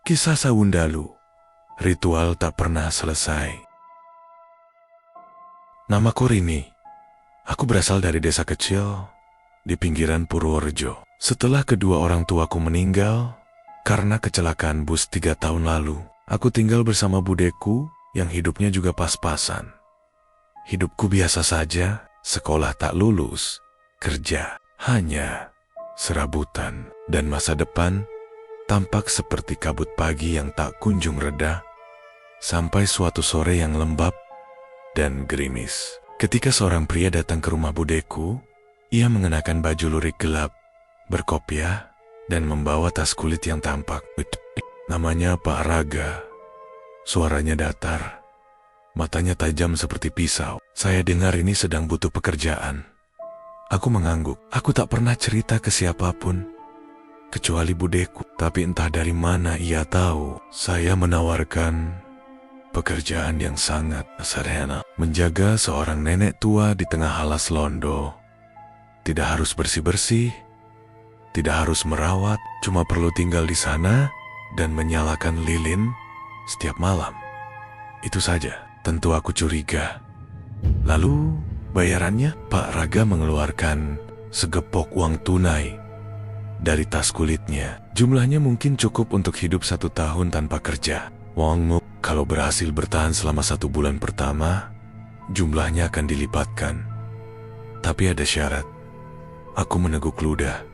Kisah Sawundalu. Ritual tak pernah selesai. Namaku Rini. Aku berasal dari desa kecil di pinggiran Purworejo. Setelah kedua orang tuaku meninggal karena kecelakaan bus 3 tahun lalu, aku tinggal bersama budeku yang hidupnya juga pas-pasan. Hidupku biasa saja, sekolah tak lulus, kerja hanya serabutan, dan masa depan tampak seperti kabut pagi yang tak kunjung reda, sampai suatu sore yang lembab dan gerimis. Ketika seorang pria datang ke rumah budeku, ia mengenakan baju lurik gelap, berkopiah, dan membawa tas kulit yang tampak. Namanya Pak Raga. Suaranya datar, matanya tajam seperti pisau. Saya dengar ini sedang butuh pekerjaan. Aku mengangguk. Aku tak pernah cerita ke siapapun, kecuali budeku. Tapi entah dari mana ia tahu saya menawarkan pekerjaan yang sangat sederhana. Menjaga seorang nenek tua di tengah alas londo. Tidak harus bersih-bersih, tidak harus merawat, cuma perlu tinggal di sana dan menyalakan lilin setiap malam. Itu saja. Tentu aku curiga. Lalu bayarannya? Pak Raga mengeluarkan segepok uang tunai dari tas kulitnya. Jumlahnya mungkin cukup untuk hidup 1 tahun tanpa kerja. Wongmu, kalau berhasil bertahan selama 1 bulan pertama, jumlahnya akan dilipatkan. Tapi ada syarat. Aku meneguk ludah.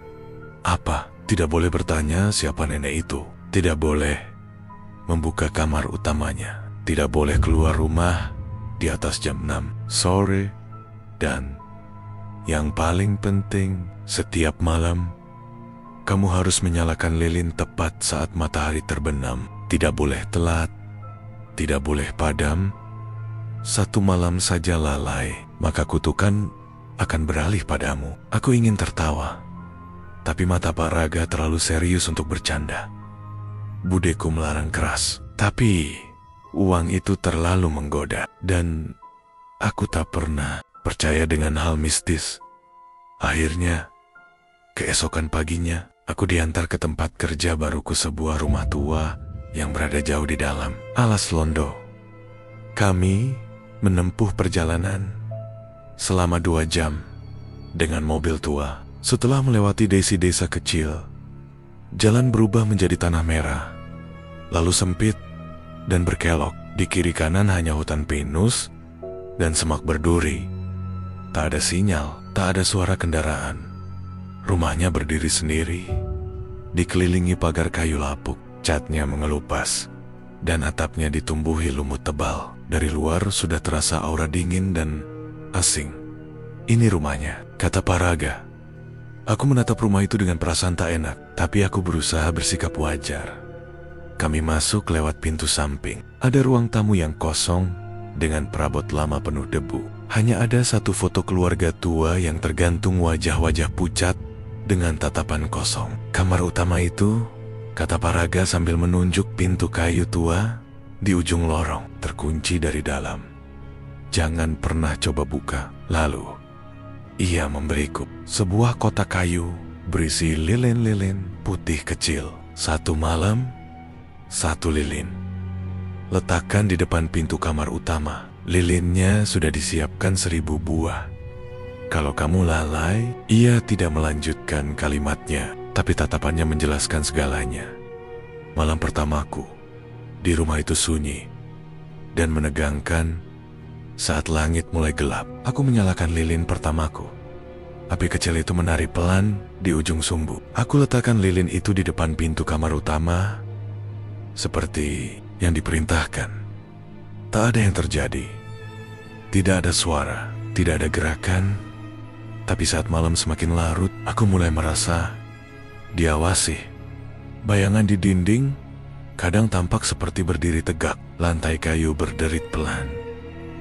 Apa? Tidak boleh bertanya siapa nenek itu. Tidak boleh membuka kamar utamanya. Tidak boleh keluar rumah di atas jam 6 sore. Dan yang paling penting, setiap malam kamu harus menyalakan lilin tepat saat matahari terbenam. Tidak boleh telat, tidak boleh padam. 1 malam saja lalai, maka kutukan akan beralih padamu. Aku ingin tertawa, tapi mata Pak Raga terlalu serius untuk bercanda. Budeku melarang keras, tapi uang itu terlalu menggoda, dan aku tak pernah percaya dengan hal mistis. Akhirnya, keesokan paginya, aku diantar ke tempat kerja baruku, sebuah rumah tua yang berada jauh di dalam alas londo. Kami menempuh perjalanan selama 2 jam dengan mobil tua. Setelah melewati desa-desa kecil, jalan berubah menjadi tanah merah, lalu sempit dan berkelok. Di kiri kanan hanya hutan pinus dan semak berduri. Tak ada sinyal, tak ada suara kendaraan. Rumahnya berdiri sendiri, dikelilingi pagar kayu lapuk, catnya mengelupas, dan atapnya ditumbuhi lumut tebal. Dari luar sudah terasa aura dingin dan asing. Ini rumahnya, kata Pak Raga. Aku menatap rumah itu dengan perasaan tak enak, tapi aku berusaha bersikap wajar. Kami masuk lewat pintu samping. Ada ruang tamu yang kosong dengan perabot lama penuh debu. Hanya ada 1 foto keluarga tua yang tergantung wajah-wajah pucat dengan tatapan kosong. Kamar utama itu, kata Pak Raga sambil menunjuk pintu kayu tua di ujung lorong, terkunci dari dalam. Jangan pernah coba buka. Lalu, ia memberiku sebuah kotak kayu berisi lilin-lilin putih kecil. 1 malam, 1 lilin. Letakkan di depan pintu kamar utama. Lilinnya sudah disiapkan 1000 buah. Kalau kamu lalai, ia tidak melanjutkan kalimatnya, tapi tatapannya menjelaskan segalanya. Malam pertamaku di rumah itu sunyi dan menegangkan. Saat langit mulai gelap, aku menyalakan lilin pertamaku. Api kecil itu menari pelan di ujung sumbu. Aku letakkan lilin itu di depan pintu kamar utama seperti yang diperintahkan. Tak ada yang terjadi. Tidak ada suara, tidak ada gerakan. Tapi saat malam semakin larut, aku mulai merasa diawasi. Bayangan di dinding kadang tampak seperti berdiri tegak. Lantai kayu berderit pelan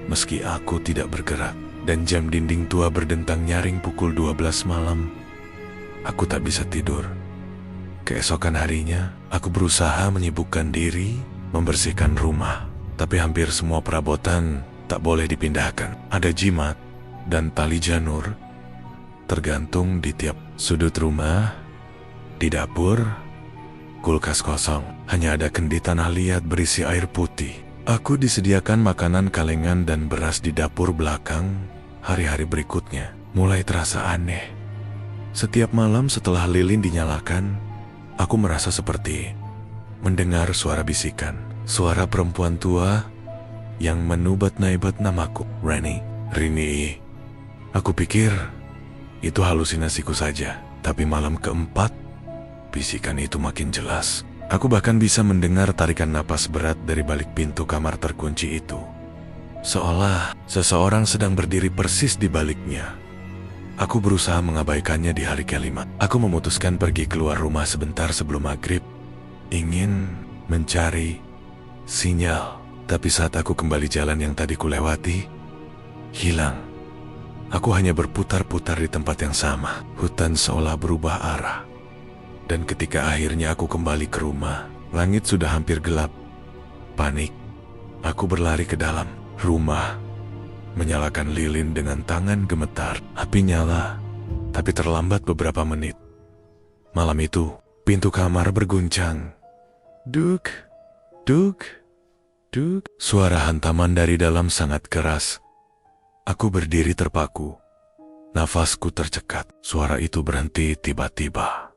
meski aku tidak bergerak, dan jam dinding tua berdentang nyaring pukul 12 malam. Aku tak bisa tidur. Keesokan harinya, aku berusaha menyibukkan diri membersihkan rumah, tapi hampir semua perabotan tak boleh dipindahkan. Ada jimat dan tali janur tergantung di tiap sudut rumah, di dapur, Kulkas kosong, hanya ada kendi tanah liat berisi air putih. Aku disediakan makanan kalengan dan beras di dapur belakang. Hari-hari berikutnya mulai terasa aneh. Setiap malam setelah lilin dinyalakan, aku merasa seperti mendengar suara bisikan. Suara perempuan tua yang menubat-naibat namaku. Rini. Aku pikir itu halusinasiku saja. Tapi malam keempat, bisikan itu makin jelas. Aku bahkan bisa mendengar tarikan napas berat dari balik pintu kamar terkunci itu. Seolah seseorang sedang berdiri persis di baliknya. Aku berusaha mengabaikannya di hari kelima. Aku memutuskan pergi keluar rumah sebentar sebelum maghrib. Ingin mencari sinyal. Tapi saat aku kembali jalan yang tadi kulewati, hilang. Aku hanya berputar-putar di tempat yang sama. Hutan seolah berubah arah. Dan ketika akhirnya aku kembali ke rumah, langit sudah hampir gelap. Panik. Aku berlari ke dalam rumah, menyalakan lilin dengan tangan gemetar. Api nyala, tapi terlambat beberapa menit. Malam itu, pintu kamar berguncang. Duk. Suara hantaman dari dalam sangat keras. Aku berdiri terpaku. Nafasku tercekat. Suara itu berhenti tiba-tiba.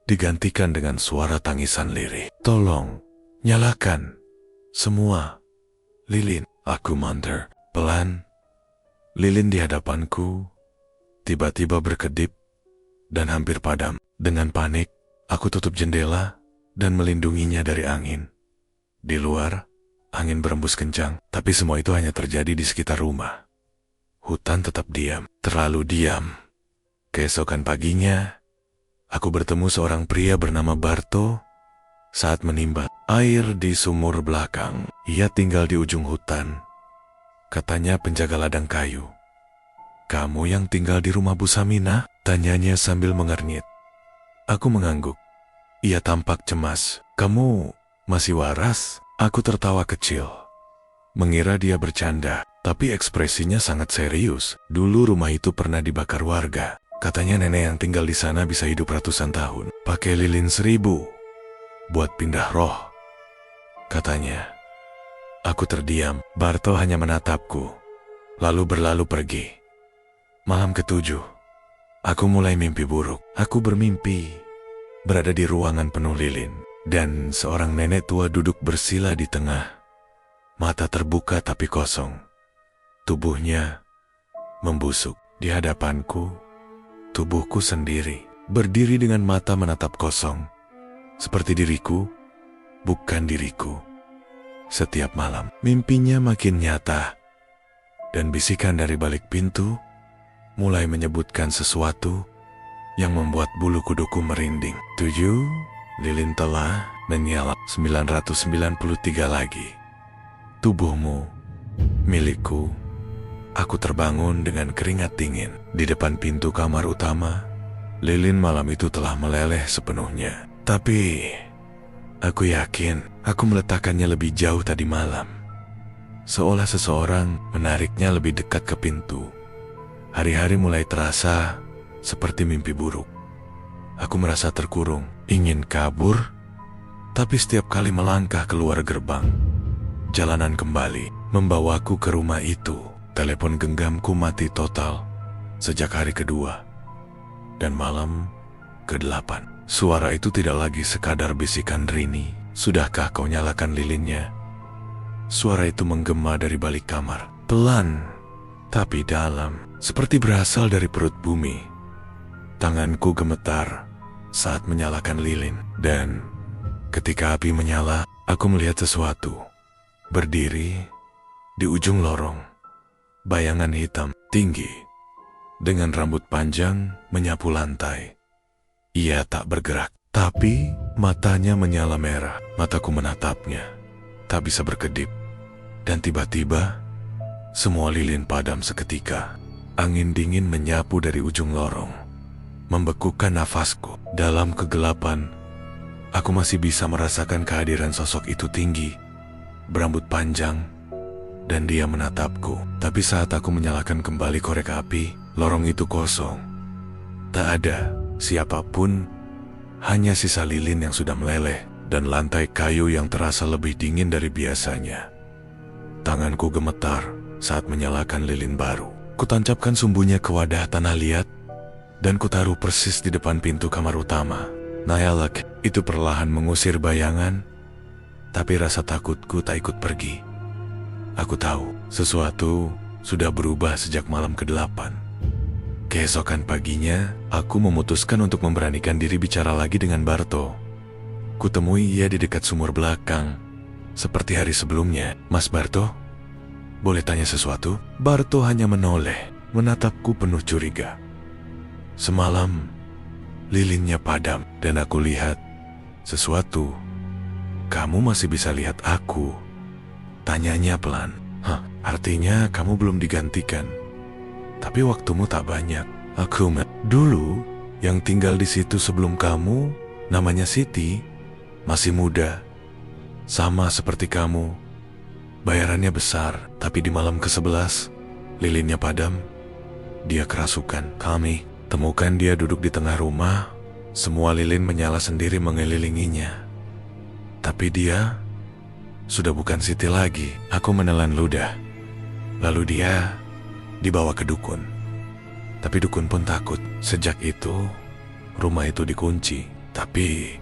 Digantikan dengan suara tangisan lirih. Tolong, nyalakan semua lilin. Aku mundur. Pelan. Lilin di hadapanku tiba-tiba berkedip dan hampir padam. Dengan panik, aku tutup jendela dan melindunginya dari angin. Di luar, angin berembus kencang, tapi semua itu hanya terjadi di sekitar rumah. Hutan tetap diam, terlalu diam. Keesokan paginya, aku bertemu seorang pria bernama Barto saat menimba air di sumur belakang. Ia tinggal di ujung hutan. Katanya penjaga ladang kayu. Kamu yang tinggal di rumah Bu Samina? Tanyanya sambil mengernyit. Aku mengangguk. Ia tampak cemas. Kamu masih waras? Aku tertawa kecil. Mengira dia bercanda, tapi ekspresinya sangat serius. Dulu rumah itu pernah dibakar warga. Katanya nenek yang tinggal di sana bisa hidup ratusan tahun. Pakai lilin 1000 buat pindah roh, katanya. Aku terdiam. Barto hanya menatapku, lalu berlalu pergi. Malam ke-7, aku mulai mimpi buruk. Aku bermimpi berada di ruangan penuh lilin, dan seorang nenek tua duduk bersila di tengah. Mata terbuka tapi kosong. Tubuhnya membusuk. Di hadapanku, tubuhku sendiri, berdiri dengan mata menatap kosong. Seperti diriku, bukan diriku. Setiap malam, mimpinya makin nyata. Dan bisikan dari balik pintu mulai menyebutkan sesuatu yang membuat bulu kuduku merinding. 7, lilin telah menyala. 993 lagi. Tubuhmu, milikku. Aku terbangun dengan keringat dingin. Di depan pintu kamar utama, lilin malam itu telah meleleh sepenuhnya. Tapi aku yakin aku meletakkannya lebih jauh tadi malam. Seolah seseorang menariknya lebih dekat ke pintu. Hari-hari mulai terasa seperti mimpi buruk. Aku merasa terkurung, ingin kabur, tapi setiap kali melangkah keluar gerbang, jalanan kembali membawaku ke rumah itu. Telepon genggamku mati total sejak hari kedua. Dan malam ke-8, suara itu tidak lagi sekadar bisikan Rini. Sudahkah kau nyalakan lilinnya? Suara itu menggema dari balik kamar. Pelan, tapi dalam. Seperti berasal dari perut bumi. Tanganku gemetar saat menyalakan lilin. Dan ketika api menyala, aku melihat sesuatu. Berdiri di ujung lorong. Bayangan hitam, tinggi, dengan rambut panjang menyapu lantai. Ia tak bergerak, tapi matanya menyala merah. Mataku menatapnya, tak bisa berkedip. Dan tiba-tiba, semua lilin padam seketika. Angin dingin menyapu dari ujung lorong, membekukan nafasku. Dalam kegelapan, aku masih bisa merasakan kehadiran sosok itu tinggi, berambut panjang, dan dia menatapku. Tapi saat aku menyalakan kembali korek api, lorong itu kosong. Tak ada siapapun Hanya sisa lilin yang sudah meleleh dan lantai kayu yang terasa lebih dingin dari biasanya. Tanganku gemetar saat menyalakan lilin baru. Kutancapkan sumbunya ke wadah tanah liat dan kutaruh persis di depan pintu kamar utama. Nyalek itu perlahan mengusir bayangan, tapi rasa takutku tak ikut pergi. Aku tahu sesuatu sudah berubah sejak malam ke-8. Keesokan paginya, aku memutuskan untuk memberanikan diri bicara lagi dengan Barto. Kutemui ia di dekat sumur belakang. Seperti hari sebelumnya. Mas Barto, boleh tanya sesuatu? Barto hanya menoleh, menatapku penuh curiga. Semalam, lilinnya padam dan aku lihat sesuatu. Kamu masih bisa lihat aku? Tanyanya pelan. Artinya kamu belum digantikan. Tapi waktumu tak banyak. Dulu yang tinggal di situ sebelum kamu, namanya Siti, masih muda. Sama seperti kamu. Bayarannya besar, tapi di malam ke-11, lilinnya padam. Dia kerasukan. Kami temukan dia duduk di tengah rumah. Semua lilin menyala sendiri mengelilinginya. Tapi dia sudah bukan Siti lagi. Aku menelan ludah. Lalu dia dibawa ke dukun. Tapi dukun pun takut. Sejak itu, rumah itu dikunci. Tapi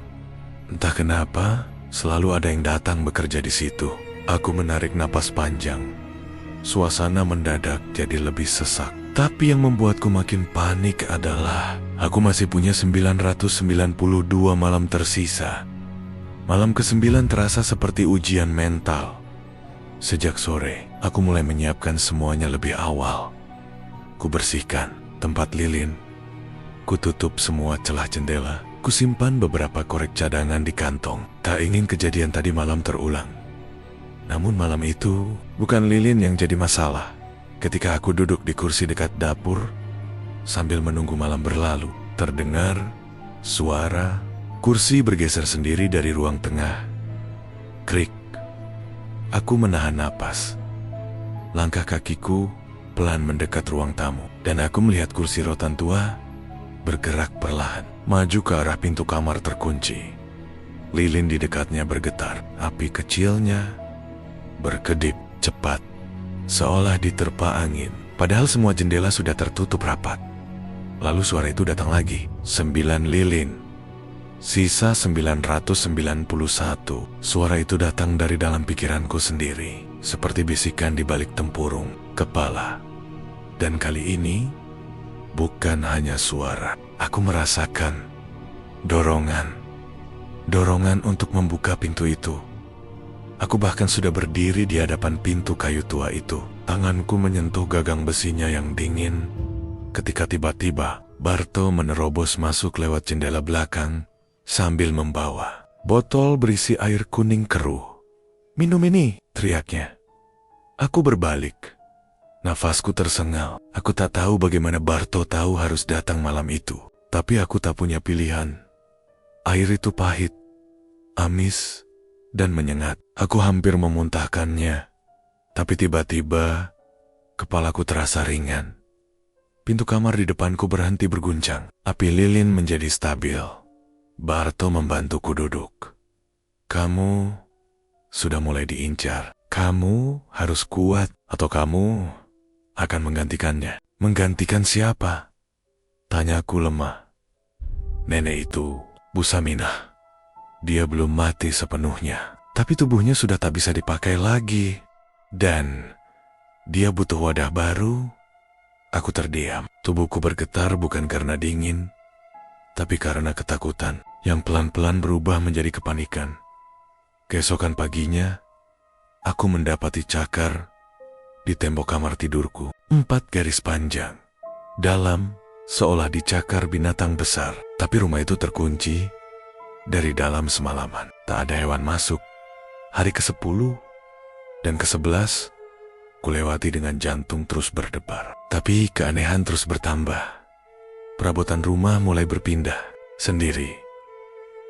entah kenapa, selalu ada yang datang bekerja di situ. Aku menarik napas panjang. Suasana mendadak jadi lebih sesak. Tapi yang membuatku makin panik adalah aku masih punya 992 malam tersisa. Malam ke-9 terasa seperti ujian mental. Sejak sore, aku mulai menyiapkan semuanya lebih awal. Kubersihkan tempat lilin. Kututup semua celah jendela. Kusimpan beberapa korek cadangan di kantong. Tak ingin kejadian tadi malam terulang. Namun malam itu, bukan lilin yang jadi masalah. Ketika aku duduk di kursi dekat dapur, sambil menunggu malam berlalu, terdengar suara kursi bergeser sendiri dari ruang tengah. Krik. Aku menahan napas. Langkah kakiku pelan mendekat ruang tamu, dan aku melihat kursi rotan tua bergerak perlahan, maju ke arah pintu kamar terkunci. Lilin di dekatnya bergetar, api kecilnya berkedip cepat, seolah diterpa angin. Padahal semua jendela sudah tertutup rapat. Lalu suara itu datang lagi, 9 lilin. Sisa 991. Suara itu datang dari dalam pikiranku sendiri, seperti bisikan di balik tempurung kepala. Dan kali ini, bukan hanya suara. Aku merasakan dorongan. Dorongan untuk membuka pintu itu. Aku bahkan sudah berdiri di hadapan pintu kayu tua itu. Tanganku menyentuh gagang besinya yang dingin. Ketika tiba-tiba, Barto menerobos masuk lewat jendela belakang sambil membawa botol berisi air kuning keruh. "Minum ini," teriaknya. Aku berbalik. Nafasku tersengal. Aku tak tahu bagaimana Barto tahu harus datang malam itu. Tapi aku tak punya pilihan. Air itu pahit, amis, dan menyengat. Aku hampir memuntahkannya. Tapi tiba-tiba, kepalaku terasa ringan. Pintu kamar di depanku berhenti berguncang. Api lilin menjadi stabil. Barto membantuku duduk. "Kamu sudah mulai diincar. Kamu harus kuat, atau kamu akan menggantikannya." "Menggantikan siapa?" tanyaku lemah. "Nenek itu, Bu Saminah. Dia belum mati sepenuhnya, tapi tubuhnya sudah tak bisa dipakai lagi. Dan dia butuh wadah baru." Aku terdiam. Tubuhku bergetar bukan karena dingin, tapi karena ketakutan yang pelan-pelan berubah menjadi kepanikan. Keesokan paginya, aku mendapati cakar di tembok kamar tidurku. 4 garis panjang. Dalam, seolah dicakar binatang besar. Tapi rumah itu terkunci dari dalam semalaman. Tak ada hewan masuk. Hari ke-10 dan ke-11, kulewati dengan jantung terus berdebar. Tapi keanehan terus bertambah. Perabotan rumah mulai berpindah sendiri.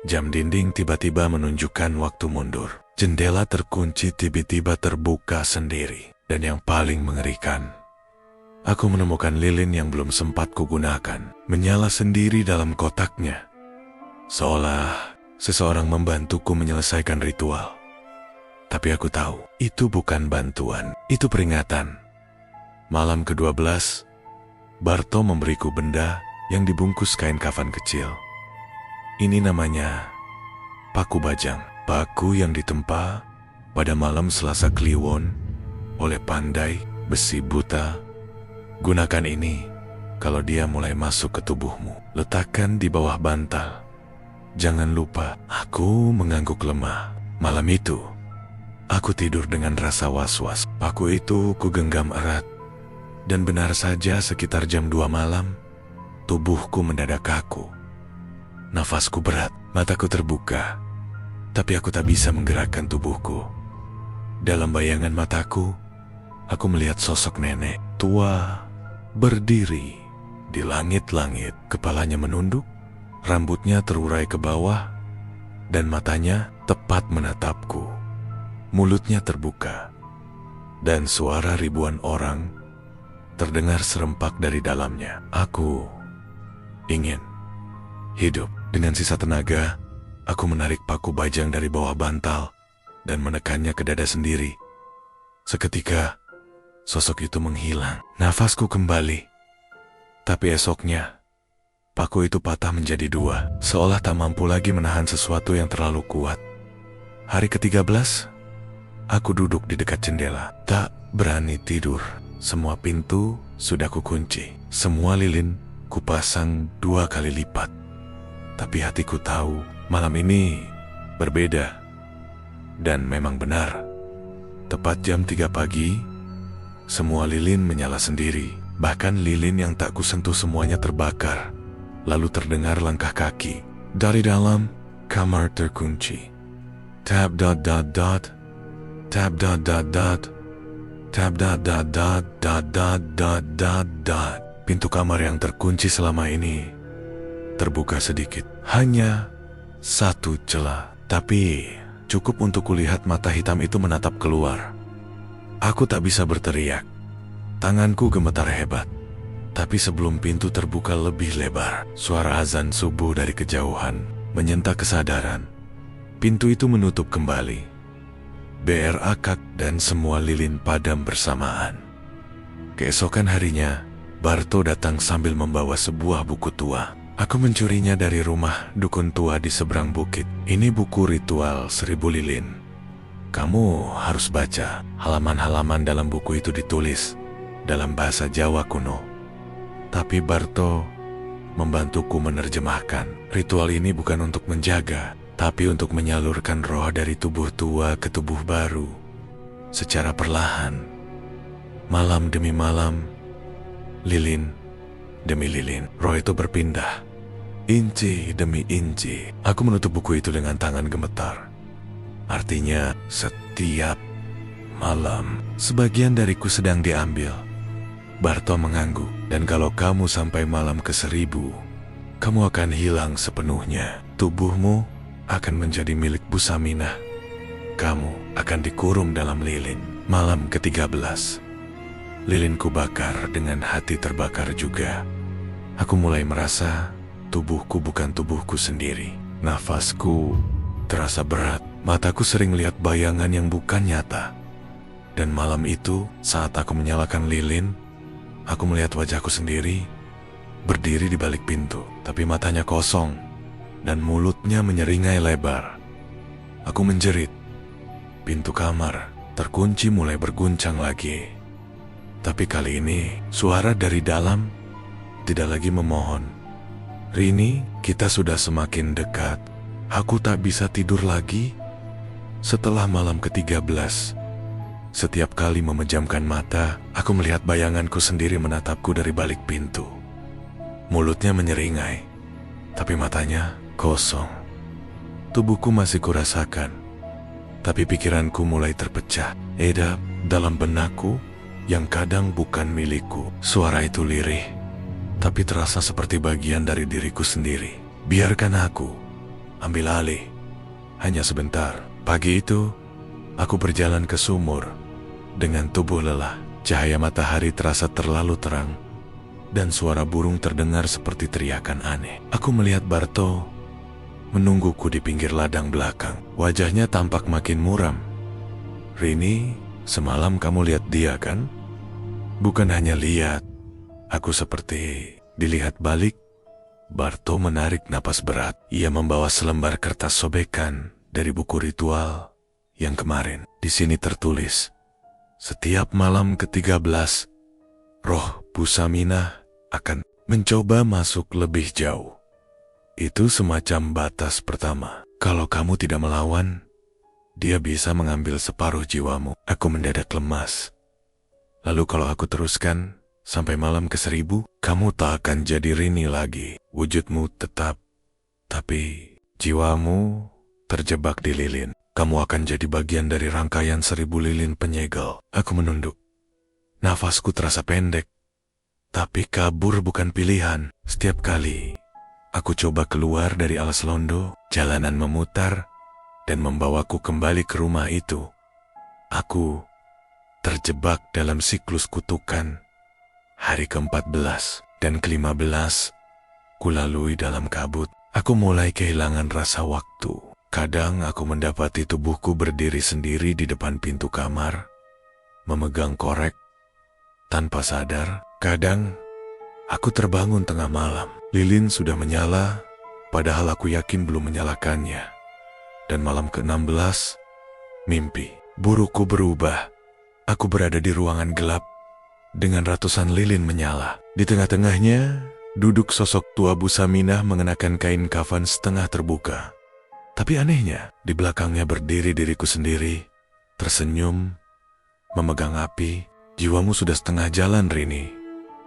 Jam dinding tiba-tiba menunjukkan waktu mundur. Jendela terkunci tiba-tiba terbuka sendiri. Dan yang paling mengerikan, aku menemukan lilin yang belum sempat kugunakan, menyala sendiri dalam kotaknya. seolah seseorang membantuku menyelesaikan ritual. Tapi aku tahu, itu bukan bantuan, itu peringatan. Malam ke-12, Barto memberiku benda yang dibungkus kain kafan kecil. Ini namanya paku bajang, paku yang ditempa pada malam Selasa Kliwon oleh pandai besi buta. Gunakan ini kalau dia mulai masuk ke tubuhmu. Letakkan di bawah bantal. Jangan lupa, aku mengangguk lemah. Malam itu, aku tidur dengan rasa was-was. Paku itu kugenggam erat. Dan benar saja sekitar jam 2 malam, tubuhku mendadak kaku. Nafasku berat, mataku terbuka. Tapi aku tak bisa menggerakkan tubuhku. Dalam bayangan mataku, aku melihat sosok nenek tua berdiri di langit-langit. Kepalanya menunduk, rambutnya terurai ke bawah, dan matanya tepat menatapku. Mulutnya terbuka, dan suara ribuan orang terdengar serempak dari dalamnya. Aku ingin hidup. Dengan sisa tenaga, aku menarik paku bajang dari bawah bantal dan menekannya ke dada sendiri. Seketika, sosok itu menghilang. Nafasku kembali. Tapi esoknya, paku itu patah menjadi 2, seolah tak mampu lagi menahan sesuatu yang terlalu kuat. Hari ke-13, aku duduk di dekat jendela, tak berani tidur. Semua pintu sudah kukunci, semua lilin kupasang 2 kali lipat. Tapi hatiku tahu, malam ini berbeda. Dan memang benar, tepat jam 3 pagi, semua lilin menyala sendiri. Bahkan lilin yang tak kusentuh semuanya terbakar. Lalu terdengar langkah kaki. Dari dalam, kamar terkunci. Tab dot dot dot. Tab dot dot dot. Tab dot dot dot dot dot dot dot dot. Pintu kamar yang terkunci selama ini terbuka sedikit. Hanya 1 celah. Tapi cukup untuk kulihat mata hitam itu menatap keluar. Aku tak bisa berteriak. Tanganku gemetar hebat. Tapi sebelum pintu terbuka lebih lebar, suara azan subuh dari kejauhan menyentak kesadaran. Pintu itu menutup kembali. Berakak dan semua lilin padam bersamaan. Keesokan harinya, Barto datang sambil membawa sebuah buku tua. Aku mencurinya dari rumah dukun tua di seberang bukit. Ini buku ritual 1000 lilin. Kamu harus baca. Halaman-halaman dalam buku itu ditulis dalam bahasa Jawa kuno. Tapi Barto membantuku menerjemahkan. Ritual ini bukan untuk menjaga, tapi untuk menyalurkan roh dari tubuh tua ke tubuh baru. Secara perlahan, malam demi malam, lilin demi lilin, roh itu berpindah. Inci demi inci. Aku menutup buku itu dengan tangan gemetar. Artinya, setiap malam, sebagian dariku sedang diambil. Barto mengangguk. Dan kalau kamu sampai malam ke-1000, kamu akan hilang sepenuhnya. Tubuhmu akan menjadi milik Bu Saminah. Kamu akan dikurung dalam lilin. Malam ke-13, lilinku bakar dengan hati terbakar juga. Aku mulai merasa tubuhku bukan tubuhku sendiri. Nafasku terasa berat. Mataku sering lihat bayangan yang bukan nyata. Dan malam itu, saat aku menyalakan lilin, aku melihat wajahku sendiri berdiri di balik pintu, tapi matanya kosong dan mulutnya menyeringai lebar. Aku menjerit. Pintu kamar terkunci mulai berguncang lagi. Tapi kali ini suara dari dalam tidak lagi memohon. Rini, kita sudah semakin dekat. Aku tak bisa tidur lagi. Setelah malam ke-13, setiap kali memejamkan mata, aku melihat bayanganku sendiri menatapku dari balik pintu. Mulutnya menyeringai, tapi matanya kosong. Tubuhku masih kurasakan, tapi pikiranku mulai terpecah. Edap dalam benakku yang kadang bukan milikku. Suara itu lirih, tapi terasa seperti bagian dari diriku sendiri. Biarkan aku ambil alih. Hanya sebentar. Pagi itu, aku berjalan ke sumur dengan tubuh lelah. Cahaya matahari terasa terlalu terang, dan suara burung terdengar seperti teriakan aneh. Aku melihat Barto menungguku di pinggir ladang belakang. Wajahnya tampak makin muram. "Rini, semalam kamu lihat dia kan?" "Bukan hanya lihat, aku seperti dilihat balik." Barto menarik napas berat. Ia membawa selembar kertas sobekan dari buku ritual yang kemarin. Di sini tertulis, "Setiap malam ke-13, roh Busaminah akan mencoba masuk lebih jauh. Itu semacam batas pertama. Kalau kamu tidak melawan, dia bisa mengambil separuh jiwamu." Aku mendadak lemas. "Lalu kalau aku teruskan sampai malam ke-1000, kamu tak akan jadi Rini lagi. Wujudmu tetap, tapi jiwamu terjebak di lilin. Kamu akan jadi bagian dari rangkaian 1000 lilin penyegel." Aku menunduk. Nafasku terasa pendek. Tapi kabur bukan pilihan. Setiap kali aku coba keluar dari alas londo, jalanan memutar dan membawaku kembali ke rumah itu. Aku terjebak dalam siklus kutukan. Hari ke-14 dan ke-15 kulalui dalam kabut. Aku mulai kehilangan rasa waktu. Kadang aku mendapati tubuhku berdiri sendiri di depan pintu kamar, memegang korek tanpa sadar. Kadang aku terbangun tengah malam. Lilin sudah menyala, padahal aku yakin belum menyalakannya. Dan malam ke-16, mimpi burukku berubah. Aku berada di ruangan gelap dengan ratusan lilin menyala. Di tengah-tengahnya duduk sosok tua Busaminah mengenakan kain kafan setengah terbuka. Tapi anehnya, di belakangnya berdiri diriku sendiri, tersenyum, memegang api. "Jiwamu sudah setengah jalan, Rini,"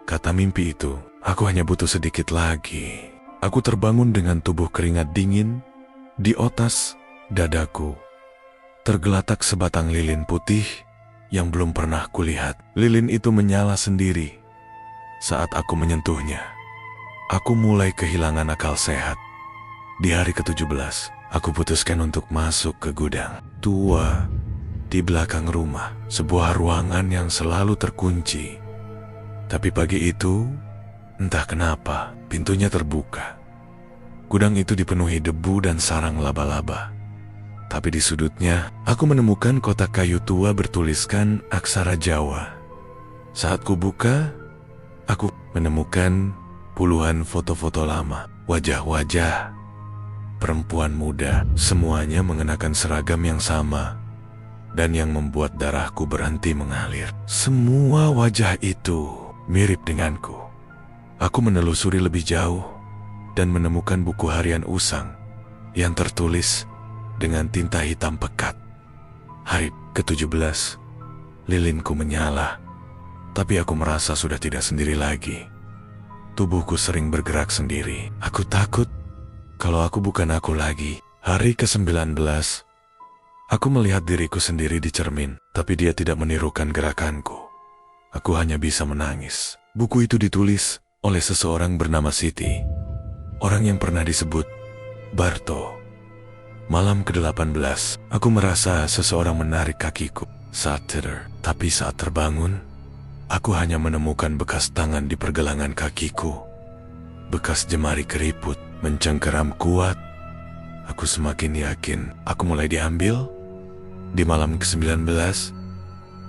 kata mimpi itu. Aku hanya butuh sedikit lagi. Aku terbangun dengan tubuh keringat dingin. Di otas dadaku tergeletak sebatang lilin putih yang belum pernah kulihat. Lilin itu menyala sendiri. Saat aku menyentuhnya, aku mulai kehilangan akal sehat. Di hari ke-17, aku putuskan untuk masuk ke gudang tua di belakang rumah, sebuah ruangan yang selalu terkunci. Tapi pagi itu, entah kenapa, pintunya terbuka. Gudang itu dipenuhi debu dan sarang laba-laba. Tapi di sudutnya, aku menemukan kotak kayu tua bertuliskan aksara Jawa. Saat kubuka, aku menemukan puluhan foto-foto lama, wajah-wajah perempuan muda, semuanya mengenakan seragam yang sama, dan yang membuat darahku berhenti mengalir. Semua wajah itu mirip denganku. Aku menelusuri lebih jauh dan menemukan buku harian usang yang tertulis dengan tinta hitam pekat. Hari ke-17, lilinku menyala, tapi aku merasa sudah tidak sendiri lagi. Tubuhku sering bergerak sendiri. Aku takut kalau aku bukan aku lagi. Hari ke-19, aku melihat diriku sendiri di cermin, tapi dia tidak menirukan gerakanku. Aku hanya bisa menangis. Buku itu ditulis oleh seseorang bernama Siti, orang yang pernah disebut Barto. Malam ke-18, aku merasa seseorang menarik kakiku saat tidur. Tapi saat terbangun, aku hanya menemukan bekas tangan di pergelangan kakiku. Bekas jemari keriput mencengkeram kuat. Aku semakin yakin aku mulai diambil. Di malam ke-19,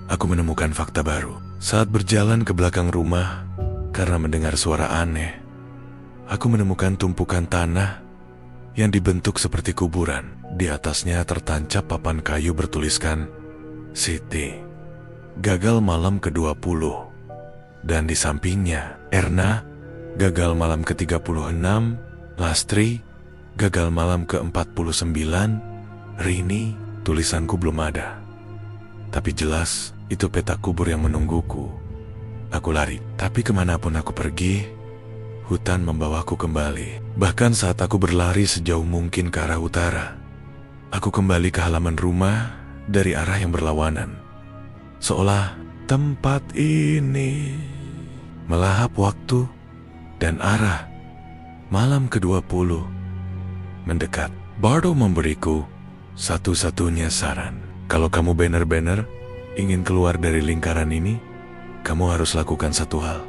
aku menemukan fakta baru. Saat berjalan ke belakang rumah, karena mendengar suara aneh, aku menemukan tumpukan tanah yang dibentuk seperti kuburan. Di atasnya tertancap papan kayu bertuliskan Siti, gagal malam ke-20. Dan di sampingnya, Erna, gagal malam ke-36, Lastri, gagal malam ke-49, Rini. Tulisanku belum ada, tapi jelas itu peta kubur yang menungguku. Aku lari, tapi kemanapun aku pergi, hutan membawaku kembali. Bahkan saat aku berlari sejauh mungkin ke arah utara, aku kembali ke halaman rumah dari arah yang berlawanan. Seolah tempat ini melahap waktu dan arah. Malam ke-20 mendekat. Barto memberiku satu-satunya saran. Kalau kamu benar-benar ingin keluar dari lingkaran ini, kamu harus lakukan satu hal.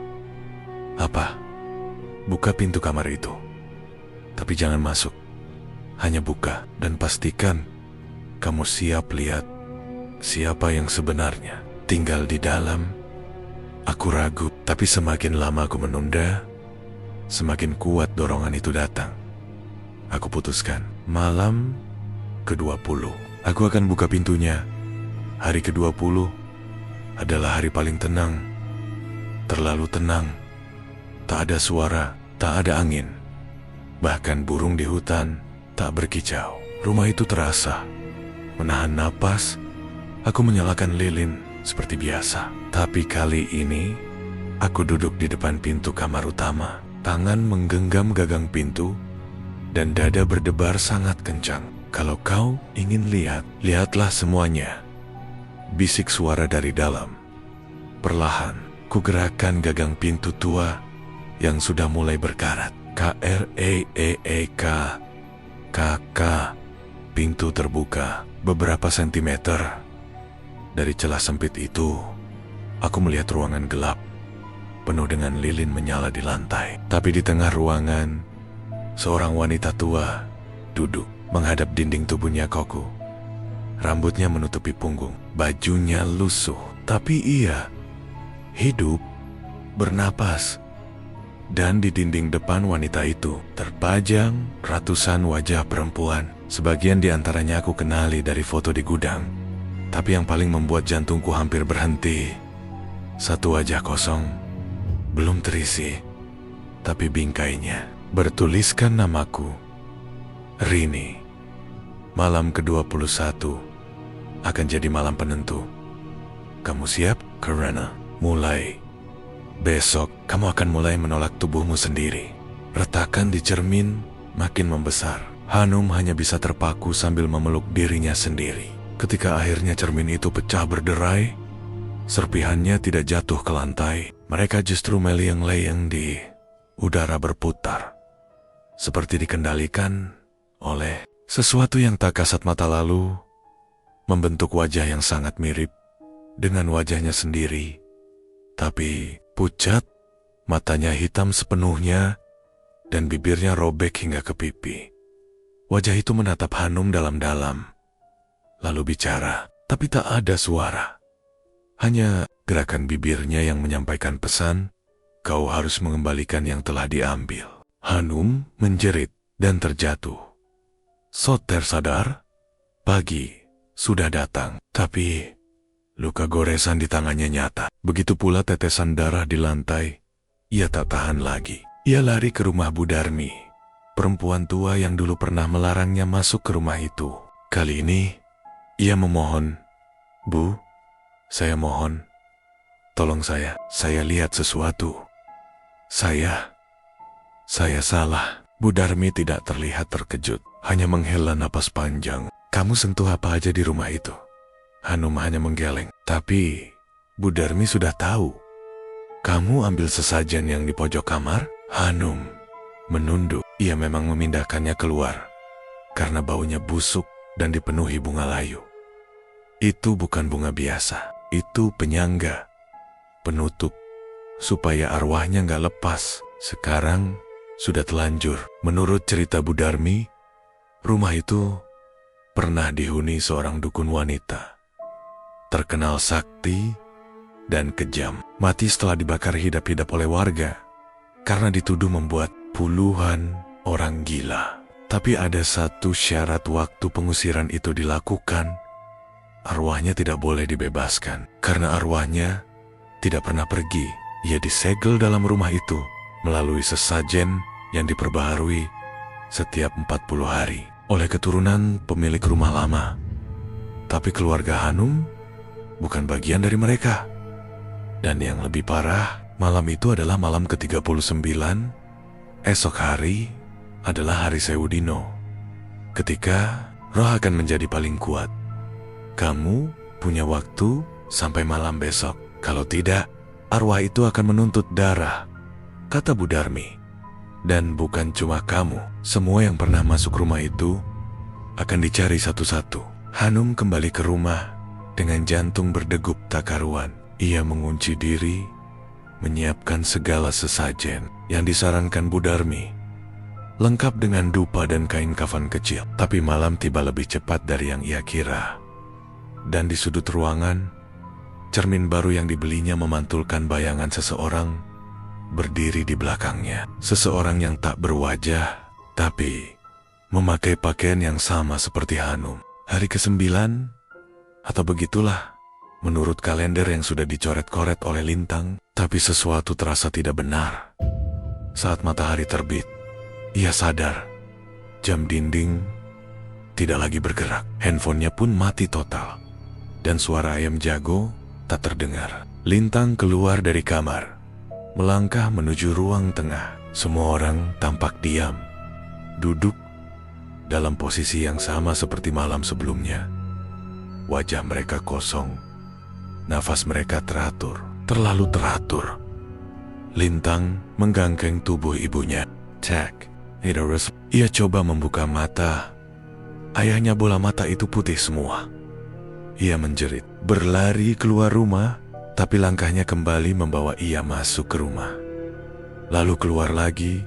Apa? Buka pintu kamar itu. Tapi jangan masuk. Hanya buka dan pastikan kamu siap lihat siapa yang sebenarnya tinggal di dalam. Aku ragu, tapi semakin lama aku menunda, semakin kuat dorongan itu datang. Aku putuskan, malam ke-20, aku akan buka pintunya. Hari ke-20 adalah hari paling tenang. Terlalu tenang. Tak ada suara, tak ada angin. Bahkan burung di hutan tak berkicau. Rumah itu terasa menahan napas. Aku menyalakan lilin seperti biasa. Tapi kali ini, aku duduk di depan pintu kamar utama. Tangan menggenggam gagang pintu, dan dada berdebar sangat kencang. Kalau kau ingin lihat, lihatlah semuanya. Bisik suara dari dalam. Perlahan, ku gerakkan gagang pintu tua yang sudah mulai berkarat. K-R-E-E-E-K. K-K. Pintu terbuka beberapa sentimeter. Dari celah sempit itu, aku melihat ruangan gelap, penuh dengan lilin menyala di lantai. Tapi di tengah ruangan, seorang wanita tua duduk menghadap dinding tubuhnya kokoh. Rambutnya menutupi punggung, bajunya lusuh, tapi ia hidup, bernapas. Dan di dinding depan wanita itu terpajang ratusan wajah perempuan. Sebagian di antaranya aku kenali dari foto di gudang. Tapi yang paling membuat jantungku hampir berhenti, satu wajah kosong, belum terisi, tapi bingkainya bertuliskan namaku, Rini. Malam ke-21 akan jadi malam penentu. Kamu siap? Karena mulai besok kamu akan mulai menolak tubuhmu sendiri. Retakan di cermin makin membesar. Hanum hanya bisa terpaku sambil memeluk dirinya sendiri. Ketika akhirnya cermin itu pecah berderai, serpihannya tidak jatuh ke lantai. Mereka justru meliang-liang di udara berputar, seperti dikendalikan oleh sesuatu yang tak kasat mata, lalu membentuk wajah yang sangat mirip dengan wajahnya sendiri. Tapi pucat, matanya hitam sepenuhnya, dan bibirnya robek hingga ke pipi. Wajah itu menatap Hanum dalam-dalam, lalu bicara, tapi tak ada suara. Hanya gerakan bibirnya yang menyampaikan pesan, kau harus mengembalikan yang telah diambil. Hanum menjerit dan terjatuh. Soter sadar, pagi sudah datang, tapi luka goresan di tangannya nyata. Begitu pula tetesan darah di lantai. Ia tak tahan lagi. Ia lari ke rumah Bu Darmi, perempuan tua yang dulu pernah melarangnya masuk ke rumah itu. Kali ini, ia memohon, Bu, saya mohon, tolong saya lihat sesuatu. Saya salah. Bu Darmi tidak terlihat terkejut, hanya menghela napas panjang. Kamu sentuh apa aja di rumah itu? Hanum hanya menggeleng. Tapi Bu Darmi sudah tahu. Kamu ambil sesajen yang di pojok kamar? Hanum menunduk. Ia memang memindahkannya keluar karena baunya busuk dan dipenuhi bunga layu. Itu bukan bunga biasa. Itu penyangga, penutup, supaya arwahnya nggak lepas. Sekarang sudah telanjur. Menurut cerita Bu Darmi, rumah itu pernah dihuni seorang dukun wanita, terkenal sakti dan kejam. Mati setelah dibakar hidup-hidup oleh warga, karena dituduh membuat puluhan orang gila. Tapi ada satu syarat waktu pengusiran itu dilakukan, arwahnya tidak boleh dibebaskan. Karena arwahnya tidak pernah pergi, ia disegel dalam rumah itu melalui sesajen yang diperbaharui setiap 40 hari oleh keturunan pemilik rumah lama. Tapi keluarga Hanum bukan bagian dari mereka. Dan yang lebih parah, malam itu adalah malam ke-39. Esok hari adalah hari Sewudino, ketika roh akan menjadi paling kuat. Kamu punya waktu sampai malam besok. Kalau tidak, arwah itu akan menuntut darah, kata Bu Darmi. Dan bukan cuma kamu, semua yang pernah masuk rumah itu akan dicari satu-satu. Hanum kembali ke rumah dengan jantung berdegup tak karuan. Ia mengunci diri, menyiapkan segala sesajen yang disarankan Bu Darmi. lengkap dengan dupa dan kain kafan kecil. Tapi malam tiba lebih cepat dari yang ia kira. Dan di sudut ruangan, cermin baru yang dibelinya memantulkan bayangan seseorang berdiri di belakangnya. Seseorang yang tak berwajah, tapi memakai pakaian yang sama seperti Hanum. Hari ke-9, atau begitulah, menurut kalender yang sudah dicoret-coret oleh Lintang, tapi sesuatu terasa tidak benar. Saat matahari terbit, ia sadar, jam dinding tidak lagi bergerak. Handphonenya pun mati total, dan suara ayam jago tak terdengar. Lintang keluar dari kamar, melangkah menuju ruang tengah. Semua orang tampak diam, duduk dalam posisi yang sama seperti malam sebelumnya. Wajah mereka kosong, nafas mereka teratur, terlalu teratur. Lintang mengganggang tubuh ibunya. Cek, ia coba membuka mata. Ayahnya bola mata itu putih semua. Ia menjerit, berlari keluar rumah, tapi langkahnya kembali membawa ia masuk ke rumah. Lalu keluar lagi,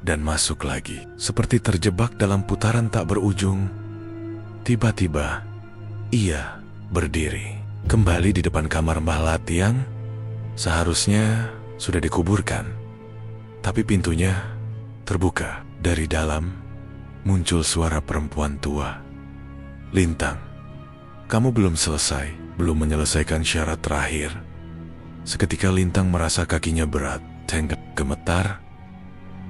dan masuk lagi. Seperti terjebak dalam putaran tak berujung. Tiba-tiba, ia berdiri. Kembali di depan kamar Mbah Lati yang seharusnya sudah dikuburkan. Tapi pintunya terbuka. Dari dalam muncul suara perempuan tua. Lintang, kamu belum selesai, belum menyelesaikan syarat terakhir. Seketika Lintang merasa kakinya berat, gemetar,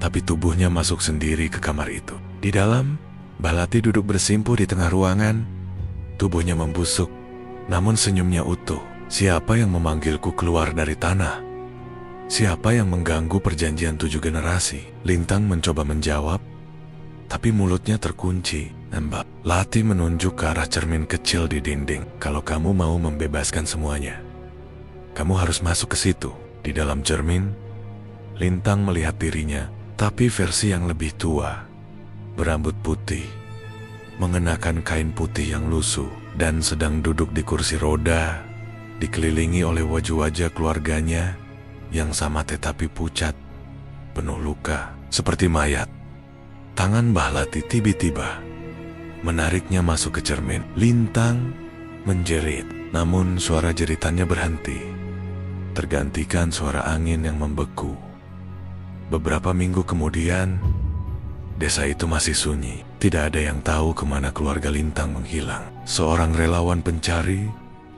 tapi tubuhnya masuk sendiri ke kamar itu. Di dalam, Mbah Lati duduk bersimpuh di tengah ruangan. Tubuhnya membusuk, namun senyumnya utuh. Siapa yang memanggilku keluar dari tanah? Siapa yang mengganggu perjanjian 7 generasi? Lintang mencoba menjawab, tapi mulutnya terkunci. Mbak Lati menunjuk ke arah cermin kecil di dinding. Kalau kamu mau membebaskan semuanya, kamu harus masuk ke situ. Di dalam cermin, Lintang melihat dirinya, tapi versi yang lebih tua. Berambut putih, mengenakan kain putih yang lusuh, dan sedang duduk di kursi roda, dikelilingi oleh wajah-wajah keluarganya yang sama tetapi pucat, penuh luka, seperti mayat. Tangan Mbah Lati tiba-tiba menariknya masuk ke cermin. Lintang menjerit, namun suara jeritannya berhenti, tergantikan suara angin yang membeku. Beberapa minggu kemudian, desa itu masih sunyi. Tidak ada yang tahu kemana keluarga Lintang menghilang. Seorang relawan pencari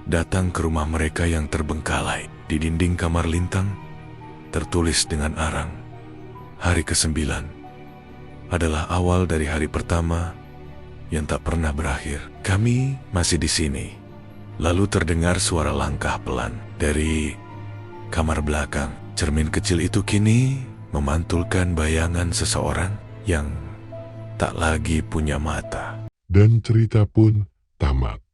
datang ke rumah mereka yang terbengkalai. Di dinding kamar Lintang tertulis dengan arang, hari ke-9 adalah awal dari hari pertama yang tak pernah berakhir. Kami masih di sini. Lalu terdengar suara langkah pelan dari kamar belakang. Cermin kecil itu kini memantulkan bayangan seseorang yang tak lagi punya mata. Dan cerita pun tamat.